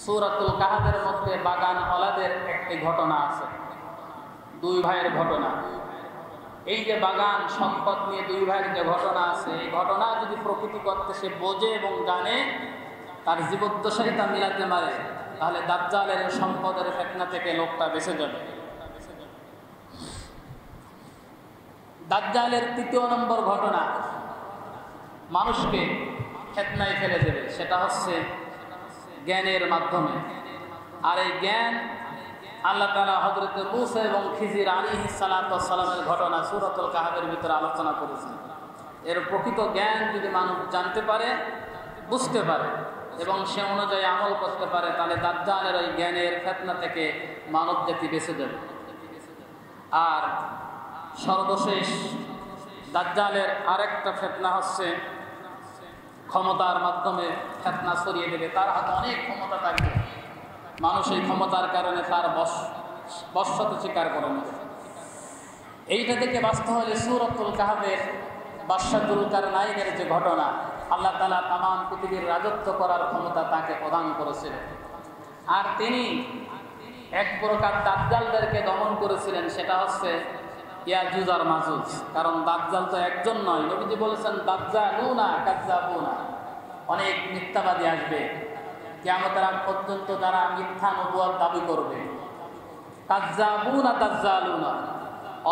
সূরাতুল কাহাফের মধ্যে বাগান ওয়ালাদের একটি ঘটনা আছে, দুই ভাইয়ের ঘটনা। এই যে বাগান সম্পদ নিয়ে দুই ভাইয়ের যে ঘটনা আছে, এই ঘটনা যদি প্রকৃতি করতে সে বোঝে এবং জানে, তার জীবদ্দশায় তা মিলাতে পারে, তাহলে দাজ্জালের সম্পদের ফিতনা থেকে লোকটা বেঁচে যাবে। দাজ্জালের তৃতীয় নম্বর ঘটনা মানুষকে ফিতনায় ফেলে দেবে, সেটা হচ্ছে জ্ঞানের মাধ্যমে। আর এই জ্ঞান আল্লাহ তাআলা হযরত মূসা এবং খিজির আলাইহিস সালাতু ওয়াস সালামের ঘটনা সূরাতুল কাহাফের ভিতরে আলোচনা করেছেন। এর প্রকৃত জ্ঞান যদি মানুষ জানতে পারে, বুঝতে পারে এবং সে অনুযায়ী আমল করতে পারে, তাহলে দাজ্জালের ওই জ্ঞানের ফিতনা থেকে মানব জাতি বেঁচে যাবে। আর সর্বশেষ দাজ্জালের আরেকটা ফিতনা হচ্ছে ক্ষমতার মাধ্যমে ফিতনা ছড়িয়ে দেবে। তার হাতে অনেক ক্ষমতা থাকবে, মানুষ এই ক্ষমতার কারণে তার বশ্যতা স্বীকার করে নেবে। এইটা থেকে বাঁচতে হলে সূরাতুল কাহাফের বাদশা যুলকারনাইনের যে ঘটনা, আল্লাহ তাআলা তামাম পৃথিবীর রাজত্ব করার ক্ষমতা তাকে প্রদান করেছিলেন। আর তিনি এক প্রকার দাজ্জালদেরকে দমন করেছিলেন, সেটা হচ্ছে ইয়াজুজ আর মাজুজ। কারণ দাজ্জাল তো একজন নয়, নবীজি বলেছেন দাজ্জালুনা কাজ্জাবুনা, অনেক মিথ্যাবাদী আসবে কিয়ামতের আগ পর্যন্ত, যারা মিথ্যা নবুয়ত দাবি করবে। কাজ্জাবুনা দাজ্জালুনা,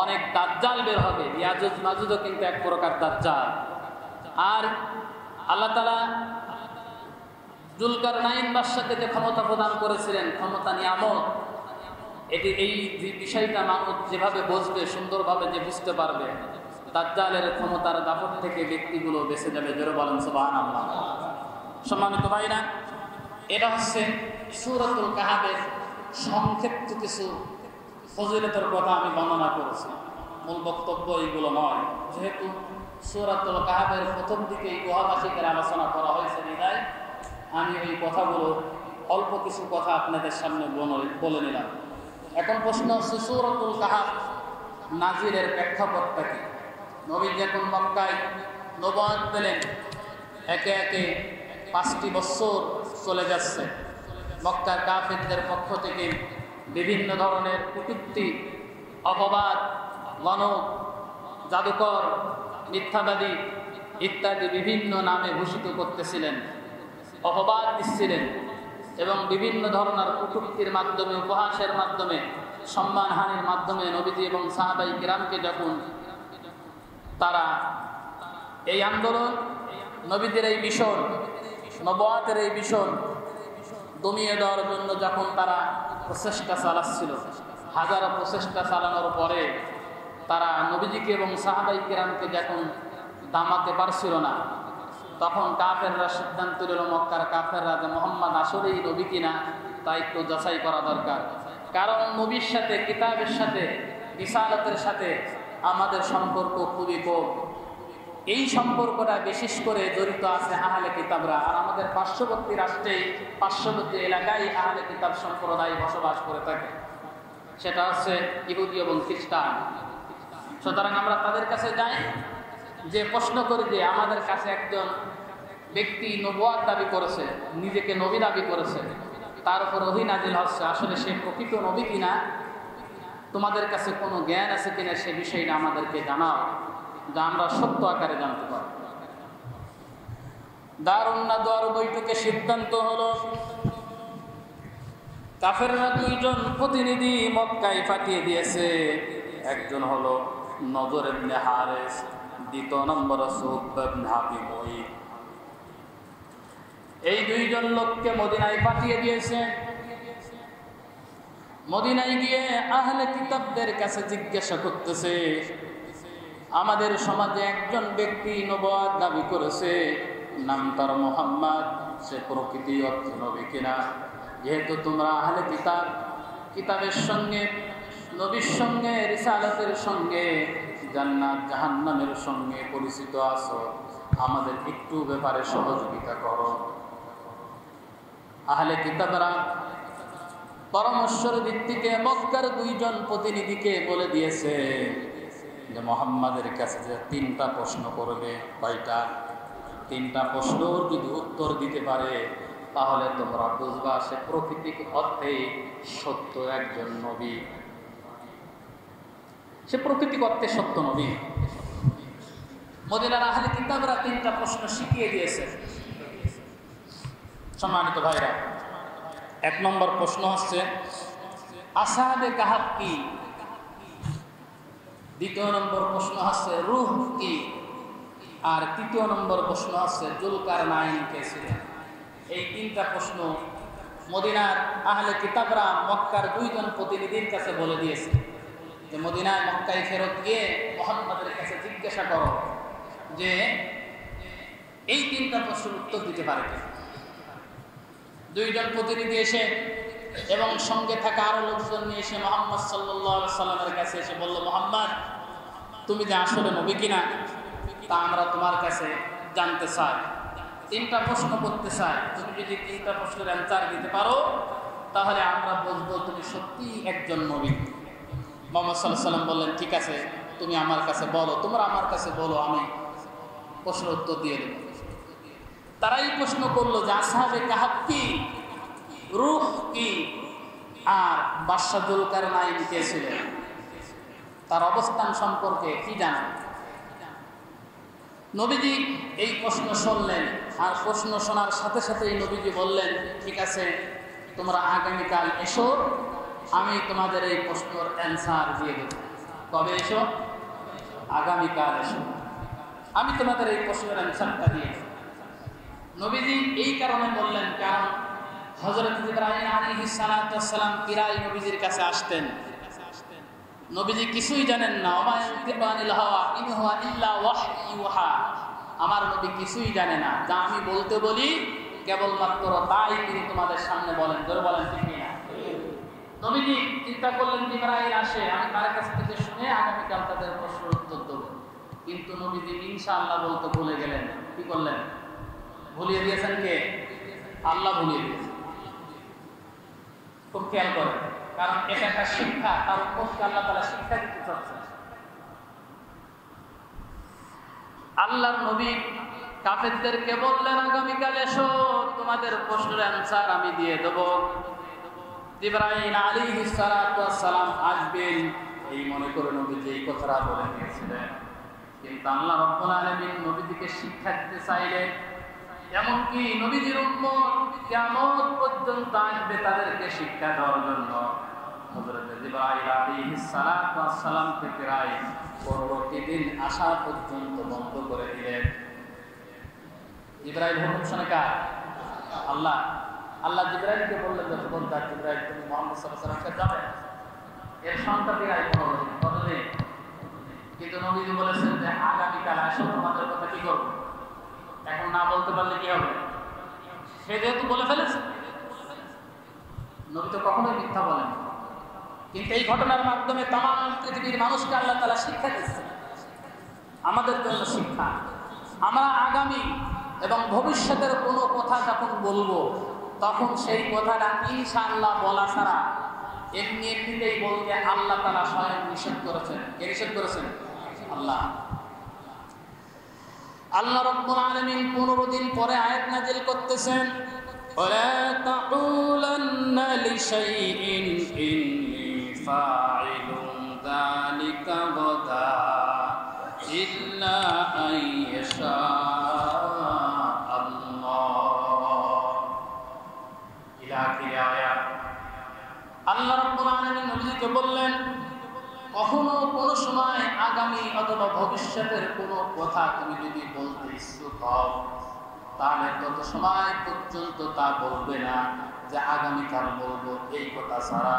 অনেক দাজ্জাল বের হবে। ইয়াজুজ মাজুজও কিন্তু এক প্রকার দাজ্জাল। আর আল্লাহ তাআলা যুলকারনাইন বাদশাকে যে ক্ষমতা প্রদান করেছিলেন, ক্ষমতা নিয়ামত, এই বিষয়টা মানুষ যেভাবে বুঝবে, সুন্দরভাবে যে বুঝতে পারবে, দাজ্জালের ক্ষমতার দাপট থেকে ব্যক্তিগুলো বেঁচে যাবে। জোরে বলেন সুবহানাল্লাহ। সম্মানিত ভাইরা, এটা হচ্ছে সূরাতুল কাহাফের সংক্ষিপ্ত কিছু ফজিলতের কথা আমি বর্ণনা করেছি। মূল বক্তব্য এইগুলো নয়, যেহেতু সূরাতুল কাহাফের প্রথম দিকে এই গুহাবাসীদের আলোচনা করা হয়েছে বিধায় আমি ওই কথাগুলো অল্প কিছু কথা আপনাদের সামনে বলে নিলাম। এখন প্রশ্ন হচ্ছে, সূরাতুল কাহাফ নাজিলের প্রেক্ষাপটটা কি? নবী যখন মক্কায় নবুয়ত পেলেন, একে একে 5টি বছর চলে যাচ্ছে। মক্কার কাফিরদের পক্ষ থেকে বিভিন্ন ধরনের কটূক্তি, অপবাদ, গণক, জাদুকর, মিথ্যাবাদী ইত্যাদি বিভিন্ন নামে ভূষিত করতেছিলেন, অপবাদ দিচ্ছিলেন এবং বিভিন্ন ধরনের কটূক্তির মাধ্যমে, উপহাসের মাধ্যমে, সম্মানহানির মাধ্যমে নবীজি এবং সাহাবাই কিরামকে যখন তারা এই আন্দোলন, নবীদের এই মিশন, নবুয়তের এই মিশন দমিয়ে দেওয়ার জন্য যখন তারা প্রচেষ্টা চালাচ্ছিল, হাজারো প্রচেষ্টা চালানোর পরে তারা নবীজিকে এবং সাহাবাই কিরামকে যখন দামাতে পারছিল না, তখন কাফেররা সিদ্ধান্ত নিল, মক্কার কাফেররা, যে মুহাম্মদ আসলেই নবী কিনা তা একটু যাচাই করা দরকার। কারণ নবীর সাথে, কিতাবের সাথে, রিসালাতের সাথে আমাদের সম্পর্ক খুবই কম। এই সম্পর্কটা বিশেষ করে জড়িত আছে আহলে কিতাবরা। আর আমাদের পার্শ্ববর্তী রাষ্ট্রে, পার্শ্ববর্তী এলাকায় আহলে কিতাব সম্প্রদায় বসবাস করে থাকে, সেটা হচ্ছে ইহুদি এবং খ্রিস্টান। সুতরাং আমরা তাদের কাছে যাই, যে প্রশ্ন করি যে আমাদের কাছে একজন ব্যক্তি নবুয়ত দাবি করেছে, নিজেকে নবী দাবি করেছে, তার উপর ওহী নাজিল হচ্ছে, আসলে সে প্রকৃত নবী কিনা, তোমাদের কাছে কোনো জ্ঞান আছে কিনা সে বিষয়টা আমাদেরকে জানাও, যা আমরা সত্য আকারে জানতে পারি। দারুন নাদওয়ার বৈঠকে সিদ্ধান্ত হলো, কাফেররা 2জন প্রতিনিধি মক্কায় পাঠিয়ে দিয়েছে। একজন হলো নজর ইবনে হারিস, দ্বিতীয় নম্বর সুহব ইবনে হাকিম। এই 2জন লোককে মদিনায় পাঠিয়ে দিয়েছে। মদিনায় গিয়ে আহলে কিতাবদের কাছে জিজ্ঞাসা করতেছে, আমাদের সমাজে একজন ব্যক্তি নবুয়ত দাবি করেছে, নাম তার মুহাম্মদ, সে প্রকৃতি অর্থ নবী কিনা? যেহেতু তোমরা আহলে কিতাব, কিতাবের সঙ্গে, নবীর সঙ্গে, রিসালাতের সঙ্গে, জান্নাত জাহান্নামের সঙ্গে পরিচিত আছো, আমাদের একটু ব্যাপারে সহযোগিতা করো। আহলে কিতাবরা পরামর্শের ভিত্তিতে মক্কার 2জন প্রতিনিধিকে বলে দিয়েছে যে মুহাম্মাদের কাছে যে 3টা প্রশ্ন করবে। কয়টা? 3টা প্রশ্নর যদি উত্তর দিতে পারে তাহলে তোমরা বুঝবা সে প্রকৃতিক অর্থেই সত্য একজন নবী, সে প্রকৃতিক অর্থে সত্য নবী। মদিনার আহলে কিতাবরা 3টা প্রশ্ন শিখিয়ে দিয়েছে। সম্মানিত ভাইরা, 1 নম্বর প্রশ্ন হচ্ছে আসহাবে কাহাফ কি, 2য় নম্বর প্রশ্ন হচ্ছে রূহ কি, আর 3য় নম্বর প্রশ্ন হচ্ছে যুলকারনাইন কে ছিলেন। এই 3টা প্রশ্ন মদিনার আহলে কিতাবরা মক্কার 2 জন প্রতিনিধির কাছে বলে দিয়েছে যে মদিনায় মক্কায় ফেরত গিয়ে মুহাম্মদের কাছে জিজ্ঞাসা করো যে এই 3টা প্রশ্নের উত্তর দিতে পারে কি। 2 জন প্রতিনিধি এসে এবং সঙ্গে থাকা আরো লোকজন নিয়ে এসে মুহাম্মদ সাল্লাল্লাহু আলাইহি সাল্লামের কাছে এসে বলল, মুহাম্মদ তুমি যে আসলে নবী কিনা তা আমরা তোমার কাছে জানতে চাই, 3টা প্রশ্ন করতে চাই। তুমি যদি 3টা প্রশ্নের অ্যান্সার দিতে পারো তাহলে আমরা বুঝবো তুমি সত্যিই একজন নবী। মুহাম্মদ সাল্লাল্লাহু আলাইহি সাল্লাম বললেন, ঠিক আছে তুমি আমার কাছে বলো, তোমরা আমার কাছে বলো, আমি প্রশ্নের উত্তর দিয়ে দেব। তারাই প্রশ্ন করলো যে আসহাবে কাহাফ কি, রূহ কি, আর বাদশা যুলকারনাইন কে ছিলেন, তার অবস্থান সম্পর্কে কি জানেন। নবীজি এই প্রশ্ন শুনলেন, আর প্রশ্ন শোনার সাথে সাথেই নবীজি বললেন, ঠিক আছে তোমরা আগামীকাল এসো, আমি তোমাদের এই প্রশ্নের অ্যান্সার দিয়ে দেব। কবে এসো? আগামীকাল এসো, আমি তোমাদের এই প্রশ্নের অ্যান্সারটা দিয়ে দেব। নবীজি এই কারণে বললেন, কারণ হযরত ইব্রাহিম আলাইহিস সালাতু ওয়াস সালাম প্রায় নবীজির কাছে আসতেন। নবীজি কিছুই জানেন না, ওমা ইয়ানতিকু আনিল হাওয়া ইন হুয়া ইল্লা ওয়াহয়ু ইউহা, আমার নবী কিছুই জানে না, যা আমি বলতে বলি কেবলমাত্র তাই তিনি তোমাদের সামনে বলেন। ধরে বলেন ঠিক না? নবীজি চিন্তা করলেন ইব্রাহিম আসে, আমি তার কাছ থেকে শুনে আগামীকাল তাদের প্রশ্নের উত্তর দেব। কিন্তু নবীজি ইনশাআল্লাহ বলতে ভুলে গেলেন। কি করলেন? ভুলিয়ে দিয়েছেন কে? আল্লাহ ভুলিয়ে দিয়েছেন। খুব খেয়াল করেন, কারণ এটা একটা শিক্ষা, তার উপরকে আল্লাহ তাআলা শিক্ষা দিতে চাচ্ছেন। আল্লাহর নবী কাফেরদেরকে বললেন, আগামীকাল এসো, তোমাদের প্রশ্নের অ্যান্সার আমি দিয়ে দেব। ইব্রাহিম আলাইহিস সালাতু ওয়াস সালাম আসবেন এই মনে করে নবীজি এই কথাটা বলে দিয়েছিলেন। কিন্তু আল্লাহ রাব্বুল আলামিন নবীজিকে শিক্ষা দিতে চাইলেন, এমনকি নবীজির উম্মত কিয়ামত পর্যন্ত আসবে তাদেরকে শিক্ষা দেওয়ার জন্য। হযরত ইব্রাহিম আলাইহিস সালাতু ওয়াস সালামকে প্রায় পরবর্তী দিন আসা পর্যন্ত বন্ধ করে দিলেন। ইব্রাহিম হুকুম শুনে কার? আল্লাহ। আল্লাহ জিবরাইলকে বললেন, যে বন্ধা জিবরাইল তুমি মুহাম্মদ সাল্লাল্লাহু আলাইহি ওয়াসাল্লামকে যাবে, এর সংখ্যা প্রায় 15 দিন। কতদিন? কিন্তু নবীজি বলেছেন যে আগামীকাল আসো, তোমাদের কথা কি করবো। এখন না বলতে পারলে কি হবে? সে যেহেতু বলে ফেলেছে, নবী তো কখনোই মিথ্যা বলেন। কিন্তু এই ঘটনার মাধ্যমে তামাম পৃথিবীর মানুষকে আল্লাহ তাআলা শিক্ষা দিচ্ছেন, আমাদের জন্য শিক্ষা। আমরা আগামী এবং ভবিষ্যতের কোনো কথা যখন বলবো, তখন সেই কথাটা ইনশাআল্লাহ বলা ছাড়া এমনি এমনিতেই বলতে আল্লাহ তাআলা স্বয়ং নিষেধ করেছেন। কে নিষেধ করেছেন? আল্লাহ। আল্লাহ রাব্বুল আলামিন 15 দিন পরে আয়াত নাযিল করতেছেন, ওয়ালা তাকুলান্না লিশাইইন ইন্নী ফাইলুন যালিকা গাদা ইল্লা আইয়াশা আল্লাহ। ইলা আখির আয়াত। আল্লাহ রাব্বুল আলামিন নবীকে বললেন, কখনো কোনো সময় আগামী অথবা ভবিষ্যতের কোনো কথা তুমি যদি বলতে ইচ্ছুক হও, তাহলে তত সময় পর্যন্ত তা বলবে না যে আগামীকাল বলবো, এই কথা ছাড়া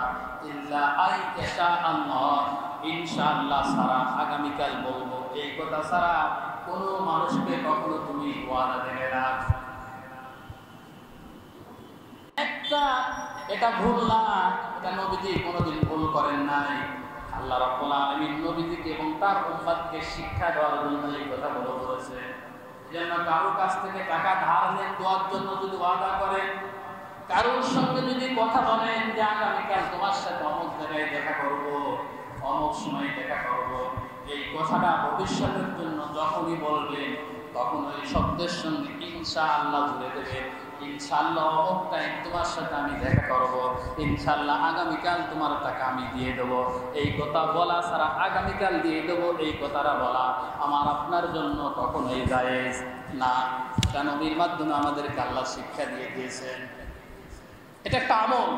ইল্লা আইয়াশা আল্লাহ, ইনশাআল্লাহ ছাড়া, আগামীকাল বলবো এই কথা ছাড়া কোনো মানুষকে কখনো তুমি ওয়াদা দেবে না। একটা এটা ভুল না, এটা নবীজি কোনোদিন ভুল করেন নাই। আল্লাহ রাব্বুল আলামিন নবীজিকে এবং তার উম্মতকে শিক্ষা দেওয়ার জন্য এই কথাগুলো বলেছে। যেন কারোর কাছ থেকে টাকা ধার নেন দেওয়ার জন্য যদি ওয়াদা করেন, কারোর সঙ্গে যদি কথা বলেন যে আগামীকাল তোমার সাথে অমুক জায়গায় দেখা করব, অমুক সময় দেখা করব, এই কথাটা ভবিষ্যতের জন্য যখনই বলবেন তখন ওই শব্দের সঙ্গে ইনশাআল্লাহ জুড়ে দেবে, ইনশাআল্লাহ অমুক টাইম তোমার সাথে আমি দেখা করব, ইনশাআল্লাহ আগামীকাল তোমার টাকা আমি দিয়ে দেবো। এই কথা বলা ছাড়া আগামীকাল দিয়ে দেবো এই কথাটা বলা আমার আপনার জন্য কখনোই জায়েজ না। এটা নবীর মাধ্যমে আমাদেরকে আল্লাহ শিক্ষা দিয়ে দিয়েছেন। এটা একটা আমল।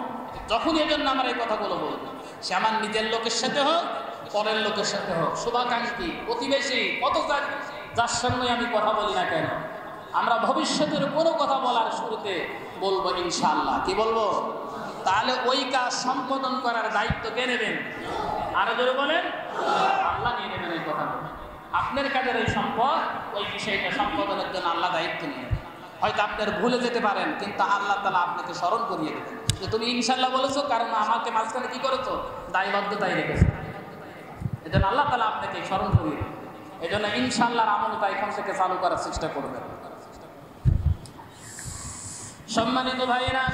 যখন এই জন্য আমার এই কথাগুলো বলবো, সে আমার নিজের লোকের সাথে হোক, পরের লোকের সাথে হোক, শুভাকাঙ্ক্ষী, প্রতিবেশী, কত যার সঙ্গে আমি কথা বলি না কেন, আমরা ভবিষ্যতের কোনো কথা বলার শুরুতে বলবো ইনশাআল্লাহ। কি বলবো? তাহলে ওই কাজ সম্পাদন করার দায়িত্ব কে নেবেন? আরো জোরে বলেন, আল্লাহ নিয়ে নেবেন এই কথা। আপনার কাজের ওই সম্পদ, ওই বিষয়টা সম্পাদনের জন্য আল্লাহ দায়িত্ব নিয়ে, হয়তো আপনার ভুলে যেতে পারেন, কিন্তু আল্লাহ তাআলা আপনাকে স্মরণ করিয়ে দেবেন যে তুমি ইনশাআল্লাহ বলেছো, কারণ আমাকে মাঝখানে কি করেছো? দায়বদ্ধতায় রেখেছো। এই জন্য আল্লাহ তাআলা আপনাকে স্মরণ করিয়ে দেবেন। এই জন্য ইনশাআল্লাহর আমলটা এখন থেকে চালু করার চেষ্টা করবেন। সম্মানিত ভাইয়েরা,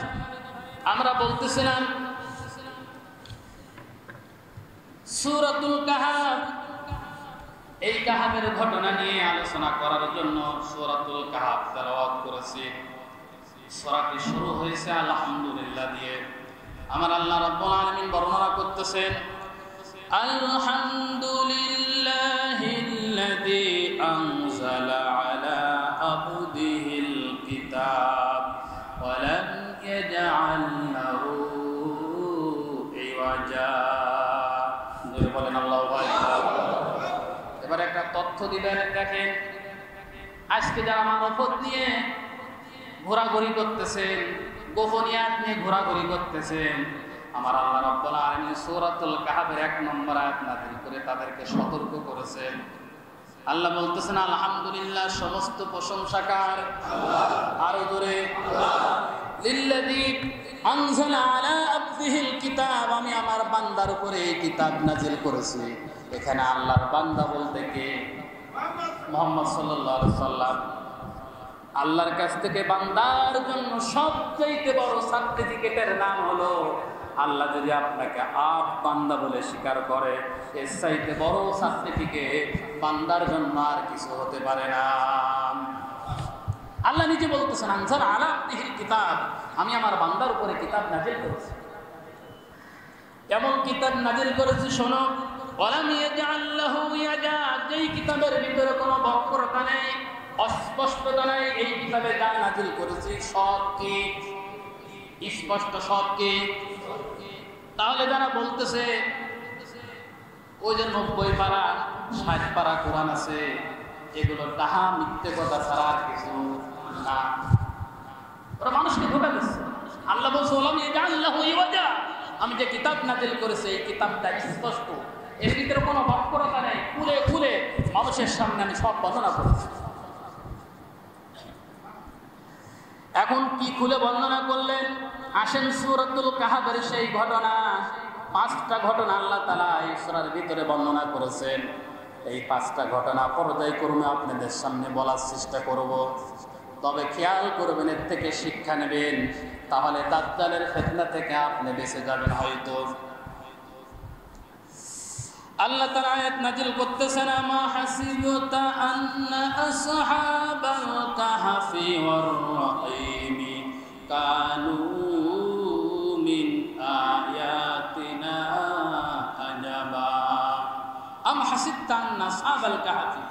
আমরা বলতেছিলাম সূরাতুল কাহাফ, এই কাহাফের ঘটনা নিয়ে আলোচনা করার জন্য সূরাতুল কাহাফ তেলাওয়াত করেছি। সূরাটি শুরু হয়েছে আলহামদুলিল্লাহ দিয়ে। আমার আল্লাহ রাব্বুল আলামিন বর্ণনা করতেছেন, আলহামদুলিল্লাহিল্লাযী আনজালা আলা আবদিহিল কিতাব ওয়া লাম ইয়াজআল লাহু ইওয়াজা। বলেন আল্লাহু আকবার। এবার একটা তথ্য দিবেন, দেখেন আজকে যারা মারফত নিয়ে ঘোরাঘুরি করতেছেন, গোপনীয়াত নিয়ে ঘোরাঘুরি করতেছেন, আমার আল্লাহ রাব্বুল আলামিন সূরাতুল কাহাফের 1 নম্বর আয়াত নাযিল করে তাদেরকে সতর্ক করেছেন। আল্লাহ বলতেছেন, আলহামদুলিল্লাহ, সমস্ত প্রশংসা কার? আরো জোরে, লিল্লাযী আনজালা আলা আবদিহিল কিতাব, আমি আমার বান্দার উপরে এই কিতাব নাযিল করেছি। এখানে আল্লাহর বান্দা বলতে কে? মুহাম্মদ সাল্লাল্লাহু আলাইহি সাল্লাম। আল্লাহর কাছ থেকে বান্দার জন্য সবচেয়ে বড় সার্টিফিকেটের নাম হলো, আল্লাহ যদি আপনাকে আপ বান্দা বলে স্বীকার করে, এর চাইতে বড় সার্টিফিকেট বান্দার জন্য আর কিছু হতে পারে না। আল্লাহ নিজে বলতেছেন, আনজালা আলা আবদিহিল কিতাব, আমি আমার বান্দার উপরে কিতাব নাযিল করেছি। কেমন কিতাব নাযিল করেছি শোনো। ওয়ালাম ইয়াজআল লাহু ইওয়াজা, যেই কিতাবের ভিতরে কোনো বক্রতা নেই, অস্পষ্টতা নেই, এই কিতাবে যা নাযিল করেছি সব কি স্পষ্ট, সব কি। তাহলে যারা বলতেছে ওই যে 90 পারা 60 পারা কোরআন আছে, এগুলো তাহা মিথ্যে কথা ছাড়া আর কিছু না, ওরা মানুষকে ধোঁকা দিচ্ছে। আল্লাহ বলছে, ওয়ালাম ইয়াজআল লাহু ইওয়াজা, আমি যে কিতাব নাযিল করেছি এই কিতাবটা স্পষ্ট, এর ভিতরে কোনো বক্রতা নেই, খুলে খুলে মানুষের সামনে আমি সব বর্ণনা করেছি। এখন কি খুলে বর্ণনা করলেন? আসেন সূরাতুল কাহাফের সেই ঘটনা, 5টা ঘটনা আল্লাহ তাআলা এই সূরার ভিতরে বর্ণনা করেছেন। এই 5টা ঘটনা পর্যায়ক্রমে আপনাদের সামনে বলার চেষ্টা করব। তবে খেয়াল করবেন, এর থেকে শিক্ষা নেবেন, তাহলে দাজ্জালের ফিতনা থেকে আপনি বেঁচে যাবেন হয়তো। আল্লাহ তাআলা আয়াত নাযিল করতেছেন, মা হাসিবতা আন্না আসহাবাল কাহফি ওয়ার রাঈমি কানু মিন আয়াতিনা আজাবা। আম হাসিবতা আন্না আসহাবাল কাহফি,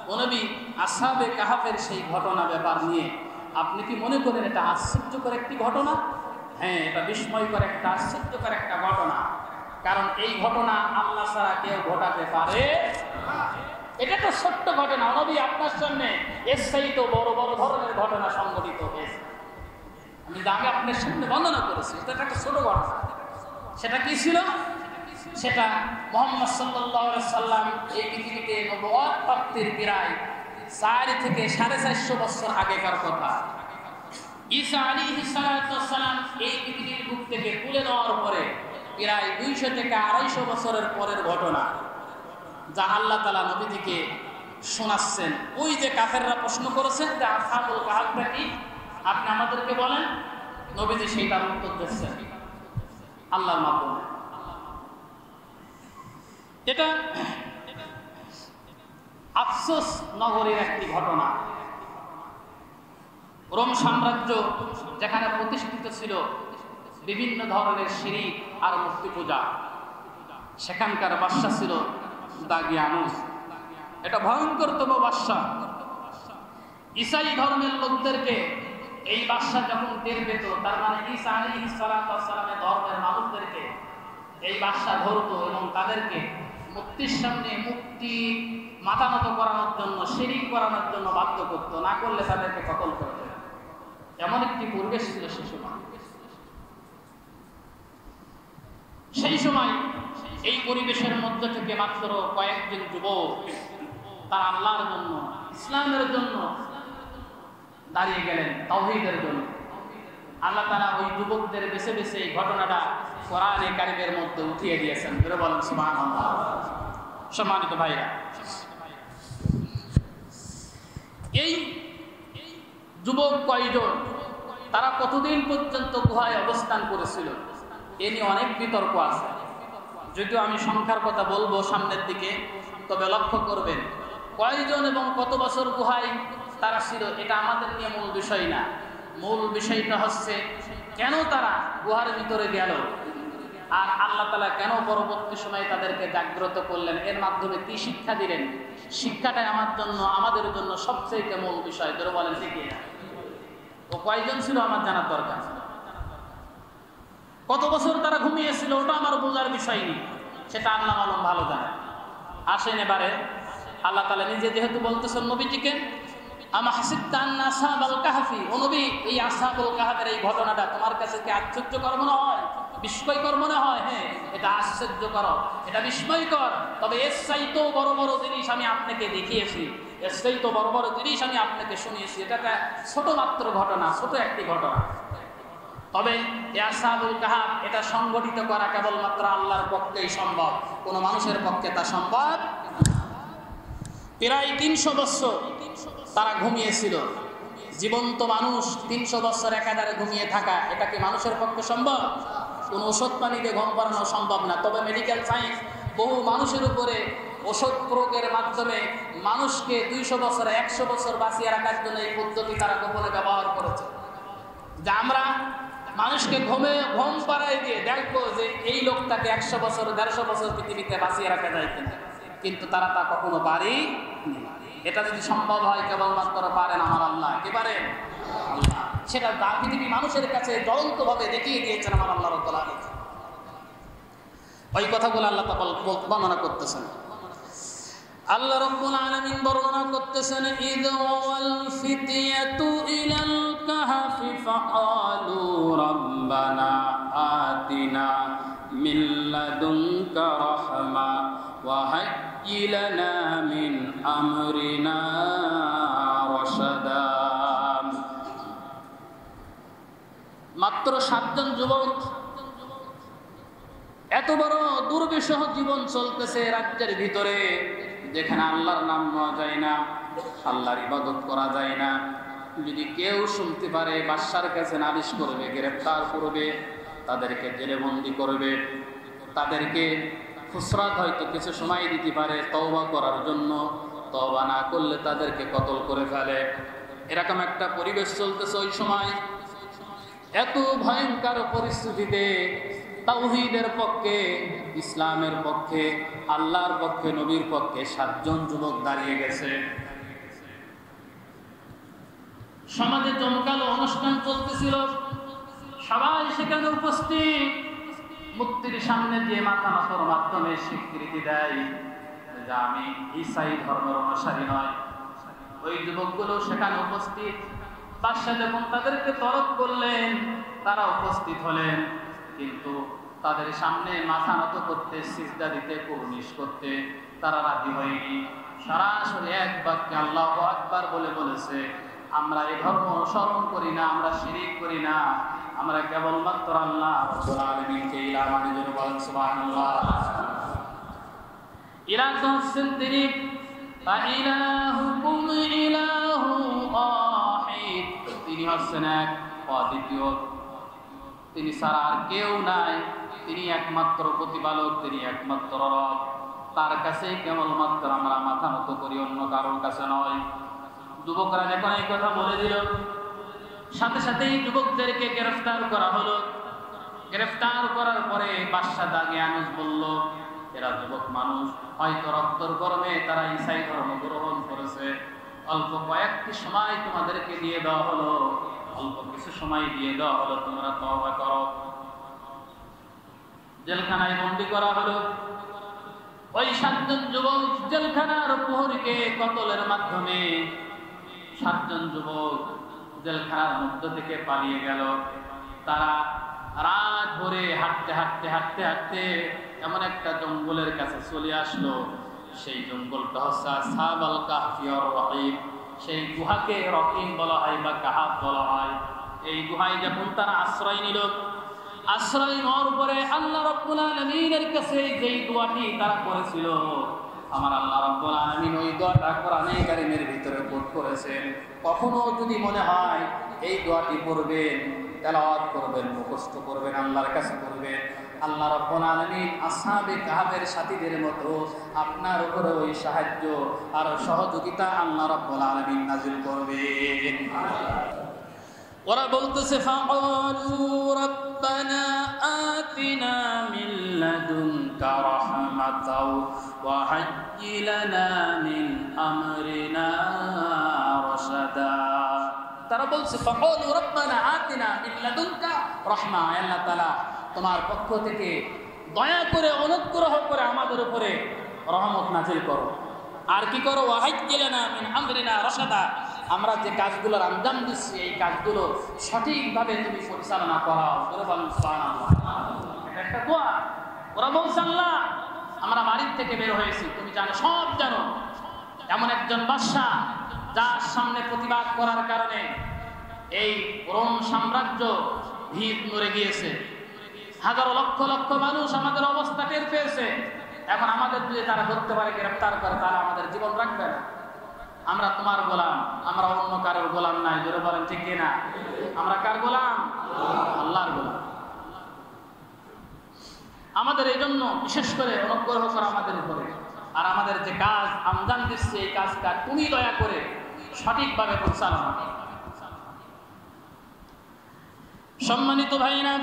ও নবী, আসহাবে কাহফের সেই ঘটনা ব্যাপার নিয়ে আপনি কি মনে করেন এটা আশ্চর্যকর একটি ঘটনা? হ্যাঁ, এটা বিস্ময়কর একটা, আশ্চর্যকর একটা ঘটনা। কারণ এই ঘটনা আল্লাহ ছাড়া কেউ ঘটাতে পারে। এটা তো সত্য ঘটনা, নবী আপনার সামনে এর চাইতে বড় বড় ধরনের ঘটনা সংঘটিত হয়েছে। আমি আগে আপনার সামনে বর্ণনা করেছি, এটা একটা ছোট ঘটনা। সেটা কি ছিল? সেটা মুহাম্মদ সাল্লাল্লাহু আলাইহি সাল্লাম এই পৃথিবীতে নবুয়ত প্রাপ্তির প্রায় 4 থেকে 450 বছর আগেকার কথা। ঈসা আলাইহিস সালাম এই পৃথিবীর বুক থেকে তুলে নেওয়ার পরে প্রায় 200 থেকে 250 বছরের পরের ঘটনা, যা আল্লাহ তাআলা নবীজিকে শোনাচ্ছেন। ওই যে কাফেররা প্রশ্ন করেছেন যে আসহাবুল কাহফটা কি, আপনি আমাদেরকে বলেন, নবীজি সেইটার উত্তর দিচ্ছেন আল্লাহর মাধ্যমে। এটা আফসোস নগরীর একটি ঘটনা। রোম সাম্রাজ্য যেখানে প্রতিষ্ঠিত ছিল বিভিন্ন ধরনের শিরিক আর মূর্তি পূজা, সেখানকার বাদশা ছিল দাগিয়ানুস। এটা ভয়ঙ্করতম বাদশা। ঈসাই ধর্মের লোকদেরকে এই বাদশা যখন টের পেত, তার মানে ঈসা আলাইহিস সালাতু ওয়াস সালামের ধর্মের মানুষদেরকে এই বাদশা ধরতো এবং তাদেরকে মুক্তির সামনে মুক্তি মাথা নত করানোর জন্য, শিরিক করানোর জন্য বাধ্য করতো, না করলে তাদেরকে কতল করতো। এমন একটি পরিবেশ ছিল সে সময়। সেই সময় এই পরিবেশের মধ্যে থেকে মাত্র কয়েকজন যুবক তার আল্লাহর জন্য, ইসলামের জন্য দাঁড়িয়ে গেলেন, তাওহীদের জন্য। আল্লাহ তাআলা ওই যুবকদের বেছে বেছে এই ঘটনাটা কোরআনে কারীমের মধ্যে উঠিয়ে দিয়েছেন। বলে বলেন সুবহানাল্লাহ। সম্মানিত ভাইরা, এই যুবক কয়জন, তারা কতদিন পর্যন্ত গুহায় অবস্থান করেছিল এ নিয়ে অনেক বিতর্ক আছে। যদিও আমি সংখ্যার কথা বলবো সামনের দিকে, তবে লক্ষ্য করবেন কয়জন এবং কত বছর গুহায় তারা ছিল এটা আমাদের নিয়ে মূল বিষয় না। মূল বিষয়টা হচ্ছে কেন তারা গুহার ভিতরে গেল, আর আল্লাহ তাআলা কেন পরবর্তী সময়ে তাদেরকে জাগ্রত করলেন, এর মাধ্যমে কি শিক্ষা দিলেন। শিক্ষাটাই আমার জন্য, আমাদের জন্য সবচেয়ে মূল বিষয়। ধরে বলেন ঠিক না? ও কয়জন ছিল আমার জানার দরকার। কত বছর তারা ঘুমিয়েছিল ওটা আমার বোঝার বিষয় নেই, সেটা আল্লাহ মালুম ভালো জানে। আসেন এবারে আল্লাহ তাআলা নিজে যেহেতু বলতেছেন নবীজিকে, আমা হাসিবতা আন্না আসহাবাল কাহফি, ও নবী এই আসহাবুল কাহফের এই ঘটনাটা তোমার কাছে কি আশ্চর্যকর মনে হয়, বিস্ময়কর মনে হয়? হ্যাঁ, এটা আশ্চর্যকর, এটা বিস্ময়কর। তবে এর চাইতেও বড় বড় জিনিস আমি আপনাকে দেখিয়েছি, এর চাইতেও বড় বড় জিনিস আমি আপনাকে শুনিয়েছি। এটা একটা ছোট মাত্র ঘটনা, ছোট একটি ঘটনা। তবে আসহাবুল কাহফ এটা সংগঠিত করা কেবলমাত্র আল্লাহর পক্ষেই সম্ভব, কোনো মানুষের পক্ষে তা সম্ভব। প্রায় 300 বছর তারা ঘুমিয়েছিল। জীবন্ত মানুষ 300 বছর একাধারে ঘুমিয়ে থাকা, এটা কি মানুষের পক্ষে সম্ভব? কোনো ওষুধ পানি দিয়ে ঘুম পাড়ানো সম্ভব না। তবে মেডিকেল সায়েন্স বহু মানুষের উপরে ওষুধ প্রয়োগের মাধ্যমে মানুষকে 200 বছর 100 বছর বাঁচিয়ে রাখার জন্য এই পদ্ধতি তারা গোপনে ব্যবহার করেছে। যা আমরা মানুষকে ঘুম পাড়াই দিয়ে দেখবো যে এই লোকটাকে 100 বছর 150 বছর পৃথিবীতে বাঁচিয়ে রাখা যায় কিনা, কিন্তু তারা তা কখনো পারে। এটা যদি সম্ভব হয় কেবলমাত্র পারেন আমার আল্লাহ। কে পারেন? আল্লাহ। সেটা পৃথিবী মানুষের কাছে জ্বলন্তভাবে দেখিয়ে দিয়েছেন আমার আল্লাহ রাব্বুল আলামিন। ওই কথাগুলো আল্লাহ তাআলা বর্ণনা করতেছেন। আল্লাহ রাব্বুল আলামিন বর্ণনা করতেছেন, ইয ওয়াল ফিতয়াতু ইলাল কাহফি ফাকালু রাব্বানা আতিনা মিন লাদুনকা রাহমা ওয়া হায়্যি লানা মিন আমরিনা রাশাদা। মাত্র 7 জন যুবক, এত বড় দুর্বিষহ জীবন চলতেছে রাজ্যের ভিতরে, যেখানে আল্লাহর নাম নেওয়া যায় না, আল্লাহর ইবাদত করা যায় না। যদি কেউ শুনতে পারে বাদশার কাছে নালিশ করবে, গ্রেফতার করবে, তাদেরকে জেলে বন্দী করবে, তাদেরকে ফুসরাত হয়তো কিছু সময় দিতে পারে তওবা করার জন্য, তওবা না করলে তাদেরকে কতল করে ফেলে। এরকম একটা পরিবেশ চলতেছে ওই সময়। এত ভয়ঙ্কর পরিস্থিতিতে তাওহীদের পক্ষে, ইসলামের পক্ষে, আল্লাহর পক্ষে, নবীর পক্ষে 7 জন যুবক দাঁড়িয়ে গেছে। সমাজে জমকালো অনুষ্ঠান চলতেছিল, সবাই সেখানে উপস্থিত। মুক্তির সামনে দিয়ে মাথা নতর মাধ্যমে স্বীকৃতি দেয় যে আমি ঈসাই ধর্মের অনুসারী নয়। ওই যুবকগুলো সেখানে উপস্থিত। বাদশা যখন তাদেরকে তলব করলেন, তারা উপস্থিত হলেন, কিন্তু তাদের সামনে মাথা নত করতে, সিজদা দিতে, কুরনিশ করতে তারা রাজি হয়নি। সরাসরি এক বাক্যে আল্লাহু আকবার বলে বলেছে, আমরা এই ধর্ম অনুসরণ করি না, আমরা শিরিক করি না, আমরা কেবলমাত্র আল্লাহ রাব্বুল আলামিনকে ইলাহ মানি। জোরে বলেন সুবহানাল্লাহ। ইলাহ হচ্ছেন তিনি, ফাইলাহুকুম ইলাহু ওয়াহিদ, তিনি হচ্ছেন এক, অদ্বিতীয়, তিনি ছাড়া আর কেউ নাই, তিনি একমাত্র প্রতিপালক, তিনি একমাত্র রব, তার কাছেই কেবলমাত্র আমরা মাথা নত করি, অন্য কারোর কাছে নয়। যুবকরা যখন এই কথা বলে দিল, সাথে সাথেই যুবকদেরকে গ্রেফতার করা হলো। গ্রেফতার করার পরে বাদশা দাগিয়ানুস বলল, এরা যুবক মানুষ, হয়তো রক্তর গরমে তারা ঈসাই ধর্ম গ্রহণ করেছে, অল্প কয়েকটি সময় তোমাদেরকে দিয়ে দেওয়া হলো, অল্প কিছু সময় দিয়ে দেওয়া হলো, তোমরা তওবা করো। জেলখানায় বন্দী করা হলো। ওই 7 জন যুবক জেলখানার প্রহরীকে কতলের মাধ্যমে 7 জন যুবক জেলখানার মধ্য থেকে পালিয়ে গেল। তারা রাত ভরে হাঁটতে হাঁটতে হাঁটতে হাঁটতে এমন একটা জঙ্গলের কাছে চলে আসলো। সেই জঙ্গলটা হচ্ছে আসহাবুল কাহফি আর রহিম। সেই গুহাকে রহিম বলা হয় বা কাহাফ বলা হয়। এই গুহায় যখন তারা আশ্রয় নিল, আশ্রয় নেওয়ার পরে আল্লাহ রাব্বুল আলামিনের কাছে যেই দোয়াটি তারা করেছিল, আমার আল্লাহ রাব্বুল আলামিন ওই দোয়াটা কোরআনে কারীমের ভিতরে কোট করেছেন। কখনো যদি মনে হয় এই দোয়াটি পড়বেন, তেলাওয়াত করবেন, মুখস্থ করবেন, আল্লাহর কাছে করবেন, আল্লাহ রাব্বুল আলামিন আসহাবে কাহফের সাথীদের মতো আপনার উপরে ওই সাহায্য আর সহযোগিতা আল্লাহ রাব্বুল আলামিন নাযিল করবেন। ওরা বলতেছে, ফাকালু রাব্বানা আতিনা মিন লাদুনকা রাহমাতাও ওয়া হায়্যি লানা মিন আমরিনা রাশাদা। তারা বলছে, ফাকালু রাব্বানা আতিনা মিন লাদুনকা রাহমা, আল্লাহ তাআলা তোমার পক্ষ থেকে দয়া করে অনুগ্রহ করে আমাদের উপরে রহমত নাযিল করো, আর কি করো, ওয়া হায়্যি লানা মিন আমরিনা রাশাদা, আমরা যে কাজগুলোর আঞ্জাম দিচ্ছি এই কাজগুলো সঠিকভাবে তুমি পরিচালনা করাও। সুবহানাল্লাহ, এটা একটা দোয়া। ওরা বলছে, আল্লাহ আমরা বাড়ির থেকে বের হয়েছি, তুমি জানো, সব জানো। এমন একজন বাদশা যার সামনে প্রতিবাদ করার কারণে এই রোম সাম্রাজ্য ভিত নড়ে গিয়েছে, হাজারো লক্ষ লক্ষ মানুষ আমাদের অবস্থা টের পেয়েছে। এখন আমাদের যদি তারা ধরতে পারে, গ্রেফতার করে, তারা আমাদের জীবন রাখবে না। আমরা তোমার গোলাম, আমরা অন্য কারোর গোলাম নাই। জোরে বলেন ঠিক কিনা? আমরা কার গোলাম? আল্লাহর গোলাম। আমাদের এই জন্য বিশেষ করে অনুগ্রহ করা আমাদের উপরে, আর আমাদের যে কাজ আমদান দিচ্ছে এই কাজটা তুমি দয়া করে সঠিকভাবে পরিচালনা। সম্মানিত ভাইরা,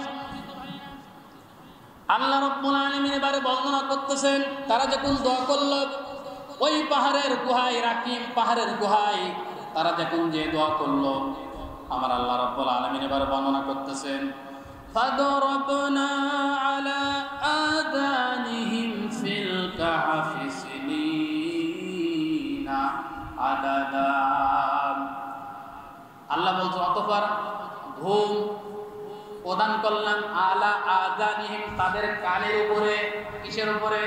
আল্লাহ রাব্বুল আলামিন এবারে বর্ণনা করতেছেন, তারা যখন দোয়া করল ওই পাহাড়ের গুহায়, রাকিম পাহাড়ের গুহায় তারা যখন যে দোয়া করলো, আমার আল্লাহ রাব্বুল আলামিন এবারে বর্ণনা করতেছেন, ফাদরাবনা আলা আযানিহিম ফিল কাহফি সিনিনা আদাদা। আল্লাহ বলছে, অতঃপর ঘুম প্রদান করলাম আলা আযানিহিম, তাদের কানের উপরে। কিসের উপরে?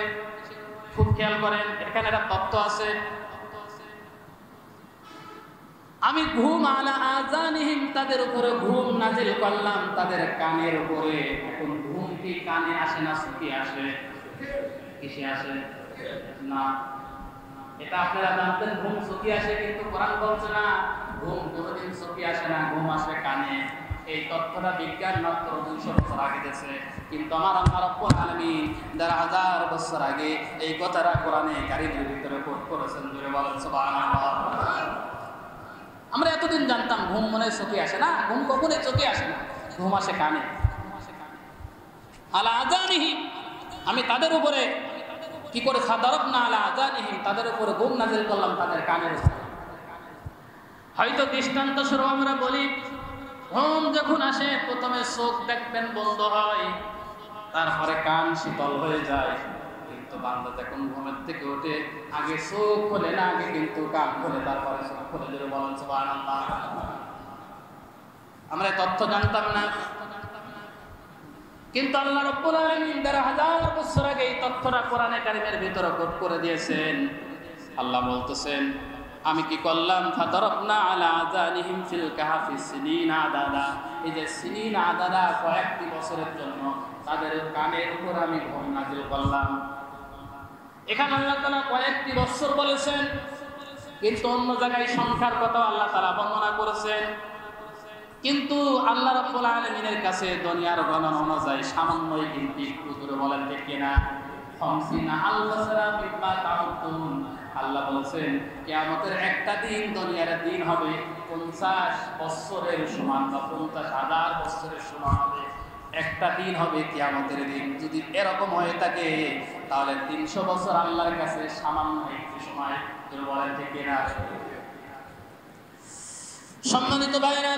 খুব খেয়াল করেন, এখানে একটা তত্ত্ব আছে। আমি ঘুম আলা আযানিহিম, তাদের উপরে ঘুম নাজিল করলাম তাদের কানের উপরে। এখন ঘুম কি কানে আসে না চোখে আসে? কিসে আসে? না, এটা আপনারা জানতেন, ঘুম চোখে আসে, কিন্তু কোরআন বলছে না ঘুম কোনোদিন চোখে আসে না, ঘুম আসে কানে। এই তথ্যটা বিজ্ঞান মাত্র 200 বছর আগে দিয়েছে, কিন্তু আমার আল্লাহ রাব্বুল আলামিন 1000 বছর আগে এই কথাটা কোরআনে কারীমের ভিতরে কোট করেছেন। জোরে বলেন সুবহানাল্লাহ। আমরা এতদিন জানতাম ঘুম মনে চোখে আসে না, ঘুম কখনোই চোখে আসে না, ঘুম আসে কানে। আলা আযানিহিম, আমি তাদের উপরে কি করে, ফাদারাবনা আলা আযানিহিম, তাদের উপরে ঘুম নাযিল করলাম তাদের কানের উপরে। হয়তো দৃষ্টান্ত স্বরূপ আমরা বলি, ঘুম যখন আসে প্রথমে চোখ দেখবেন বন্ধ হয়, তারপরে কান শীতল হয়ে যায়। কিন্তু বান্দা যখন ঘুমের থেকে ওঠে আগে চোখ খোলে না, আগে কিন্তু কান খোলে, তারপরে চোখ খোলে। জোরে বলেন সুবহানাল্লাহ। আমরা তথ্য জানতাম না, কিন্তু আল্লাহ রাব্বুল আলামিন 1000 বছর আগে এই তথ্যটা কোরআনে কারীমের ভিতরে কোট করে দিয়েছেন। আল্লাহ বলতেছেন, আমি কি করলাম, ফাদারাবনা আলা আযানিহিম ফিল কাহফি সিনিনা আদাদা। এই যে সিনিনা আদাদা, কয়েকটি বছরের জন্য তাদের কানের উপর আমি ঘুম নাযিল করলাম। এখানে আল্লাহ তাআলা কয়েকটি বছর বলেছেন, কিন্তু অন্য জায়গায় সংখ্যার কথা আল্লাহ তাআলা বর্ণনা করেছেন। কিন্তু আল্লাহ রাব্বুল আলামিনের কাছে দুনিয়ার গণনা অনুযায়ী সামান্যই গিনতি। হুজুর বলেন ঠিক কিনা? 50 আল্লাহ সারা বিমা তাউতুন। আল্লাহ বলেছেন কিয়ামতের একটা দিন দুনিয়ার দিন হবে 50 বছরের সমান বা 50,000 বছরের সমান হবে। একটা দিন হবে কিয়ামতের দিন। যদি এরকম হয়ে থাকে তাহলে 300 বছর আল্লাহর কাছে সামান্য একটু সময়। বলেন ঠিক কিনা? সম্মানিত ভাইরা,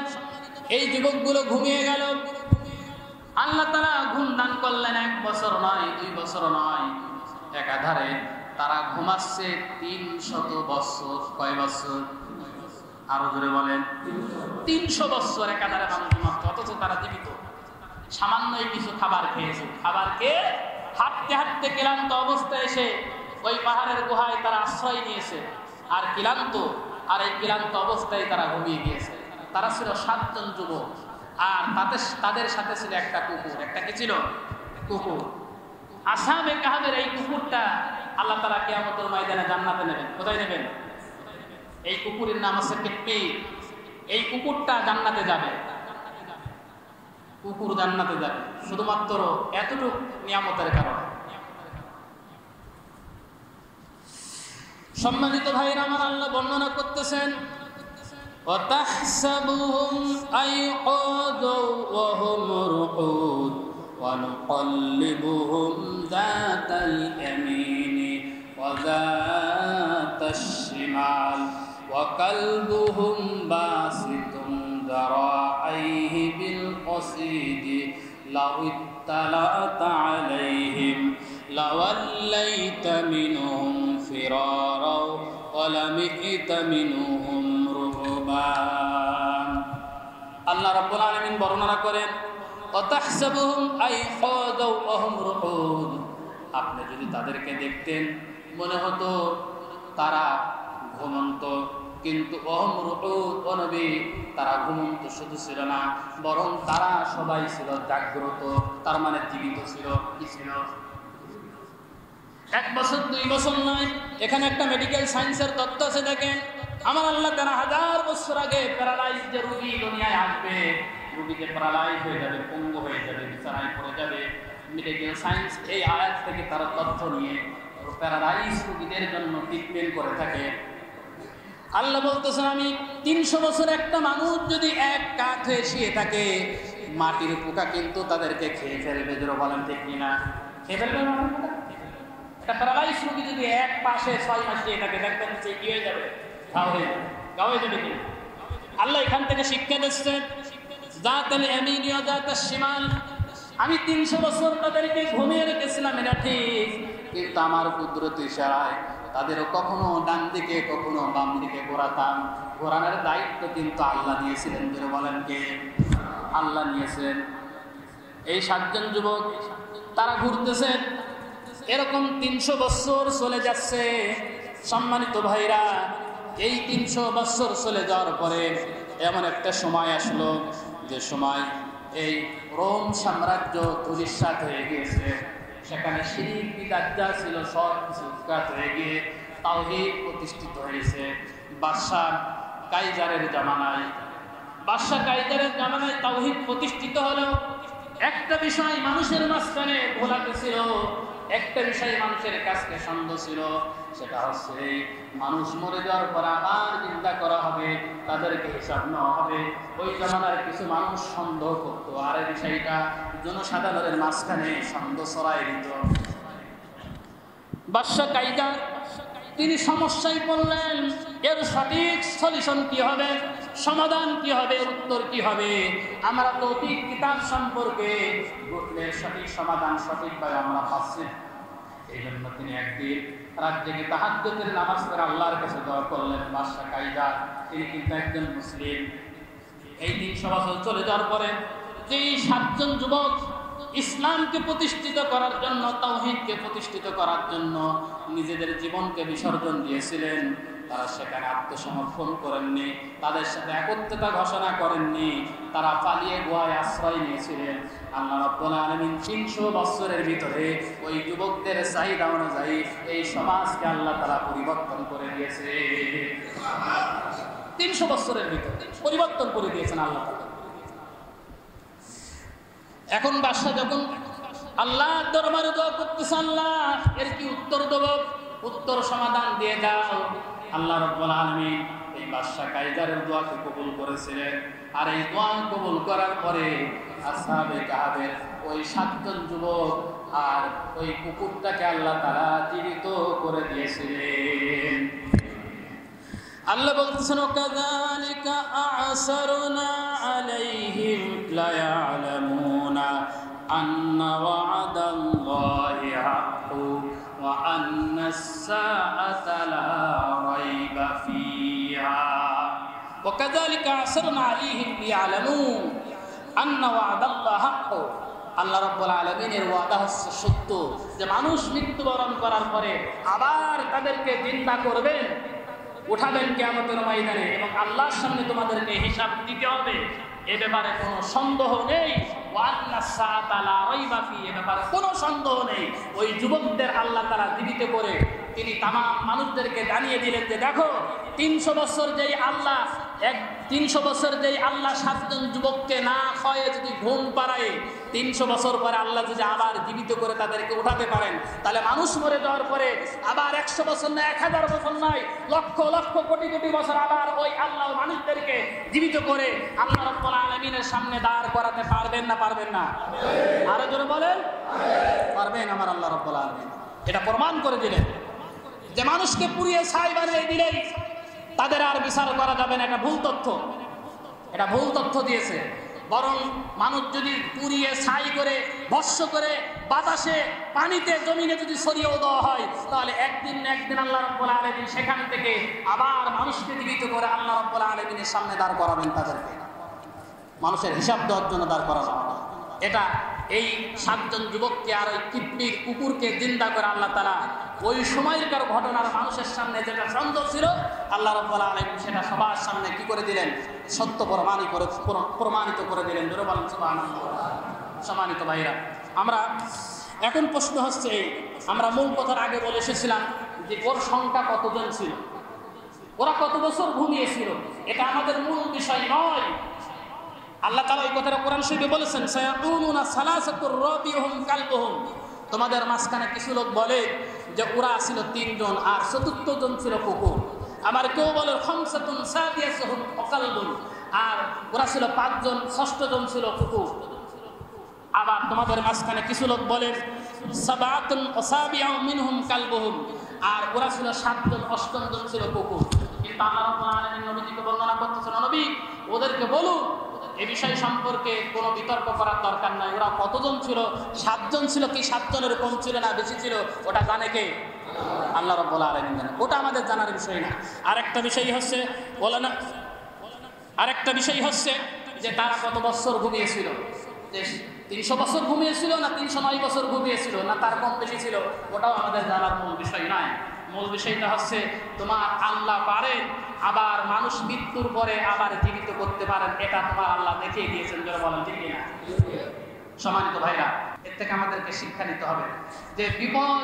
এই যুবকগুলো ঘুমিয়ে গেল। আল্লাহ তাআলা ঘুম দান করলেন। 1 বছর নয়, 2 বছর নয়, একাধারে তারা ঘুমাচ্ছে 300 বছর। কয় বছর? আরো জোরে বলেন। 300 বছর একাধারে মানুষ ঘুমাচ্ছে, অথচ তারা জীবিত। সামান্য কিছু খাবার খেয়েছে। খাবার খেয়ে হাঁটতে হাঁটতে ক্লান্ত অবস্থায় এসে ওই পাহাড়ের গুহায় তারা আশ্রয় নিয়েছে। আর এই ক্লান্ত অবস্থায় তারা ঘুমিয়ে গিয়েছে। তারা ছিল 7 জন যুবক, আর তাদের সাথে ছিল একটা কুকুর। একটা কি ছিল? কুকুর। আসহাবে কাহফের এই কুকুরটা আল্লাহ তাআলা কিয়ামতের ময়দানে জান্নাতে নেবেন। কোথায় নেবেন? এই কুকুরের নাম হচ্ছে কিতমির। এই কুকুরটা জান্নাতে যাবে। কুকুর জান্নাতে যাবে শুধুমাত্র এতটুকু নিয়ামতের কারণে। সম্মানিত ভাইরা আমার, আল্লাহ বর্ণনা করতেছেন, وَتَحْسَبُهُمْ أَيْقَاظًا وَهُمْ رُقُودٌ وَنُقَلِّبُهُمْ ذَاتَ الْيَمِينِ وَذَاتَ الشِّمَالِ وَكَلْبُهُمْ بَاسِطٌ ذراعيه بالقصيد لو اطلعت عليهم لوليت منهم فرارا ولمئت منهم رعبا। আল্লাহ রাব্বুল আলামিন বর্ণনা করেন, ওয়াতাহসাবুহুম আইকাযা ওয়া হুম রুকুদ। আপনি যদি তাদেরকে দেখতেন মনে হতো তারা ঘুমন্ত, কিন্তু অহম রুকুদ, ও নবী, তারা ঘুমন্ত শুধু ছিল না, বরং তারা সবাই ছিল জাগ্রত। তার মানে জীবিত ছিল। কি ছিল? 1 বছর 2 বছর নয়, এখানে একটা মেডিকেল সায়েন্সের তথ্য আছে। দেখেন, আমার আল্লাহ তাআলা 1000 বছর আগে প্যারালাইজ যে রোগী দুনিয়ায় আসবে, রোগীকে প্যারালাইজ হয়ে যাবে, পঙ্গু হয়ে যাবে, বিছানায় পড়ে যাবে, মেডিকেল সায়েন্স এই আয়াত থেকে তারা তথ্য নিয়ে প্যারালাইজ রোগীদের জন্য ট্রিটমেন্ট করে থাকে। আল্লাহ বলতেছেন, আমি 300 বছর একটা মানুষ যদি এক কাঠ হয়ে শুয়ে থাকে, মাটির পোকা কিন্তু তাদেরকে খেয়ে ফেলবে। জোরে বলেন ঠিক কিনা? খেয়ে ফেলবে না? একটা প্যারালাইজ রোগী যদি এক পাশে 6 মাস শুয়ে থাকে, দেখবেন সে কি হয়ে যাবে? ঘা হয়ে যাবে কি? আল্লাহ এখান থেকে শিক্ষা দিচ্ছে, যাতাল ইয়ামিন ওয়া যাতাশ শিমাল। আমি 300 বছর তাদেরকে ঘুমিয়ে রেখেছিলাম, এটা ঠিক, কিন্তু আমার কুদরতি ইশারায় তাদেরও কখনো ডান দিকে কখনো বাম দিকে ঘোরাতাম। ঘোরানোর দায়িত্ব কিন্তু আল্লাহ নিয়েছিলেন। যারা বলেন কে? আল্লাহ নিয়েছেন। এই 7 জন যুবক তারা ঘুরতেছে, এরকম 300 বছর চলে যাচ্ছে। সম্মানিত ভাইরা, এই 300 বছর চলে যাওয়ার পরে এমন একটা সময় আসলো, যে সময় এই রোম সাম্রাজ্য ধূলিসাৎ হয়ে গিয়েছে। সেখানে শিরক বিদআত যা ছিল সব কিছু উৎখাত হয়ে গিয়ে তাওহীদ প্রতিষ্ঠিত হয়েছে। বাদশাহ কাইজারের জামানায় তাওহীদ প্রতিষ্ঠিত হলো। একটা বিষয় মানুষের মাঝখানে ভোলাতে ছিল, একটা বিষয় মানুষের কাছে সন্দেহ ছিল, সেটা হচ্ছে মানুষ মরে যাওয়ার পর আবার চিন্তা করা হবে, তাদেরকে হিসাব নেওয়া হবে। ওই জামানার কিছু মানুষ সন্দেহ করত, আর এই বিষয়টা জনসাধারণের মাঝখানে সন্দেহ ছড়াই দিত। বাদশাহ কাইজার তিনি সমস্যায় পড়লেন, এর সঠিক সলিউশন কি হবে, সমাধান কি হবে, উত্তর কি হবে। আমরা তৌহিদ কিতাব সম্পর্কে বুঝলে সঠিক সমাধান সঠিকভাবে আমরা পাচ্ছি। এই জন্য তিনি একদিন রাত জেগে তাহাজ্জুদের নামাজ পড়ে আল্লাহর কাছে দোয়া করলেন। বাদশাহ কাইজার তিনি কিন্তু একজন মুসলিম। এই 300 বছর চলে যাওয়ার পরে যেই 7 জন যুবক ইসলামকে প্রতিষ্ঠিত করার জন্য, তাওহীদকে প্রতিষ্ঠিত করার জন্য নিজেদের জীবনকে বিসর্জন দিয়েছিলেন, তারা সেখানে আত্মসমর্পণ করেননি, তাদের সাথে একত্রতা ঘোষণা করেননি, তারা পালিয়ে গুহায় আশ্রয় নিয়েছিলেন। আল্লাহ রাব্বুল আলামিন 300 বছরের ভিতরে ওই যুবকদের চাহিদা অনুযায়ী এই সমাজকে আল্লাহ তাআলা পরিবর্তন করে দিয়েছে। 300 বছরের ভিতরে পরিবর্তন করে দিয়েছেন আল্লাহ তাআলা। এখন বাদশা যখন আল্লাহ দরবারে দোয়া করতেছে, আল্লাহ এর কি উত্তর দেব, উত্তর সমাধান দিয়ে দাও। আল্লাহ রাব্বুল আলামিন এই বাদশা কায়দারের দোয়াকে কবুল করেছিলেন। আর এই দোয়া কবুল করার পরে আসহাবে কাহাবের ওই 7 জন যুবক আর ওই কুকুরটাকে আল্লাহ তাআলা জীবিত করে দিয়েছিলেন। আল্লাহ বলতেছেন, কাযালিকা আ'সারনা আলাইহিম লা ইয়ালামুনা আন্না ওয়া'দাল্লাহি হাক্কু ওয়া আন্নাস সাআতা লা রাইবা ফিহা ওয়া কাযালিকা আ'সারনা আলাইহিম লিয়ালামু আন্না ওয়া'দাল্লাহি হাক্কু। আল্লাহ রাব্বুল আলামিনের ওয়াদা হচ্ছে সত্য, যে মানুষ মৃত্যুবরণ করার পরে আবার তাদেরকে জিন্দা করবেন, উঠাবেন কিয়ামতের ময়দানে, এবং আল্লাহর সামনে তোমাদেরকে হিসাব দিতে হবে। এ ব্যাপারে কোনো সন্দেহ নেই। ওয়ান্নাস সাআতা লা রাইবা ফি, এ ব্যাপারে কোনো সন্দেহ নেই। ওই যুবকদের আল্লাহ তাআলা জীবিত করে তিনি তামাম মানুষদেরকে জানিয়ে দিলেন যে দেখো, 300 বছর যেই আল্লাহ 7 জন যুবককে না খাওয়ায় যদি ঘুম পাড়ায়, 300 বছর পরে আল্লাহ যদি আবার জীবিত করে তাদেরকে উঠাতে পারেন, তাহলে মানুষ মরে যাওয়ার পরে আবার 100 বছর না 1000 বছর নয়, লক্ষ লক্ষ কোটি কোটি বছর আবার ওই আল্লাহ মানুষদেরকে জীবিত করে আল্লাহ রাব্বুল আলামিনের সামনে দাঁড় করাতে পারবেন না পারবেন না? আরো জোরে বলেন, পারবেন আমার আল্লাহ রাব্বুল আলামিন। এটা প্রমাণ করে দিলেন যে মানুষকে পুড়িয়ে ছাই বানিয়ে দিলেই তাদের আর বিচার করা যাবে না। এটা ভুল তথ্য দিয়েছে। বরং মানুষ যদি পুড়িয়ে ছাই করে ভস্ম করে বাতাসে পানিতে জমিনে যদি ছড়িয়েও দেওয়া হয়, তাহলে একদিন না একদিন আল্লাহ রাব্বুল আলামিন সেখান থেকে আবার মানুষকে জীবিত করে আল্লাহ রাব্বুল আলামিনের সামনে দাঁড় করাবেন। তাদেরকে মানুষের হিসাব দেওয়ার জন্য দাঁড় করানো। এটা এই 7 জন যুবককে আর ওই কিডনির কুকুরকে জিন্দা করে আল্লাহ তাআলা ওই সময়কার ঘটনার মানুষের সামনে যেটা সন্দেহ ছিল, আল্লাহ রাব্বুল আলামিন সেটা সবার সামনে কি করে দিলেন? সত্য প্রমাণিত করে দিলেন। ধরে বলেন সুবহানাল্লাহ। সম্মানিত ভাইরা, আমরা এখন প্রশ্ন হচ্ছে এই, আমরা মূল কথার আগে বলে এসেছিলাম যে ওর সংখ্যা কতজন ছিল, ওরা কত বছর ঘুমিয়েছিল, এটা আমাদের মূল বিষয় নয়। আল্লাহ তাআলা এই কথাটা কোরআন শরীফে বলেছেন, সায়াকুলুনা সালাসাতুর রাবিহুম কালবুহুম। তোমাদের মাঝখানে কিছু লোক বলে যে ওরা ছিল 3 জন আর 4th জন ছিল কুকুর। আমার কেউ বলে খামসাতুন সাদিয়াতুহুম কালবুন, আর ওরা ছিল 5 জন, 6ষ্ঠ জন ছিল কুকুর। আবার তোমাদের মাঝখানে কিছু লোক বলে সাবাতুন আসাবিউ মিনহুম কালবুহুম, আর ওরা ছিল 7 জন, 8ম জন ছিল কুকুর। কিন্তু আল্লাহ রাব্বুল আলামিন নবীজিকে বর্ণনা করতেছেন, নবী ওদেরকে বলুন এই বিষয় সম্পর্কে কোনো বিতর্ক করার দরকার নাই। ওরা কতজন ছিল? 7 জন ছিল কি 7 জনের কম ছিল না বেশি ছিল, ওটা জানে কে? আল্লাহ রাব্বুল আলামিন জানেন। ওটা আমাদের জানার বিষয় না। আরেকটা বিষয় হচ্ছে যে তারা কত বছর ঘুমিয়েছিল, 300 বছর ঘুমিয়েছিল না 309 বছর ঘুমিয়েছিল না তার কম বেশি ছিল, ওটাও আমাদের জানার মূল বিষয় নয়। মূল বিষয়টা হচ্ছে তোমার আল্লাহ পারেন আবার মানুষ মৃত্যুর পরে আবার জীবিত করতে পারেন, এটা তোমার আল্লাহ দেখিয়ে দিয়েছেন। যারা বলেন ঠিক না? সম্মানিত ভাইরা, এর থেকে আমাদেরকে শিক্ষা নিতে হবে যে বিপদ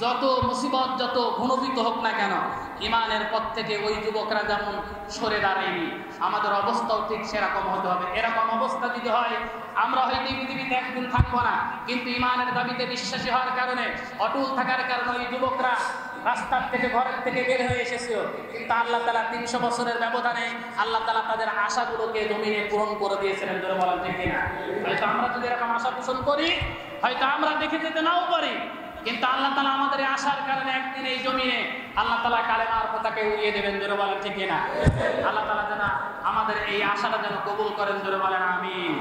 যত, মুসিবত যত ঘনীভূত হোক না কেন, ইমানের পথ থেকে ওই যুবকরা যেমন সরে দাঁড়ায়নি, আমাদের অবস্থাও ঠিক সেরকম হতে হবে। এরকম অবস্থা যদি হয়, আমরা হয়তো এই পৃথিবীতে একদিন থাকবো না, কিন্তু ইমানের দাবিতে বিশ্বাসী হওয়ার কারণে, অটল থাকার কারণে ওই যুবকরা রাস্তার থেকে, ঘরের থেকে বের হয়ে এসেছিল। কিন্তু আল্লাহ তাআলা 300 বছরের ব্যবধানে আল্লাহ তাআলা তাদের আশাগুলোকে জমিনে পূরণ করে দিয়েছিলেন। যারা বলেন ঠিক না? হয়তো আমরা যদি এরকম আশা পোষণ করি, হয়তো আমরা দেখে যেতে নাও পারি, কিন্তু আল্লাহ তাআলা আমাদের আশার কারণে একদিন এই জমিনে আল্লাহ তাআলা কালেমার পতাকা উড়িয়ে দেবেন। জোরে বলেন ঠিক না? আল্লাহ তাআলা যেন আমাদের এই আশাটা যেন কবুল করেন। জোরে বলেন আমিন।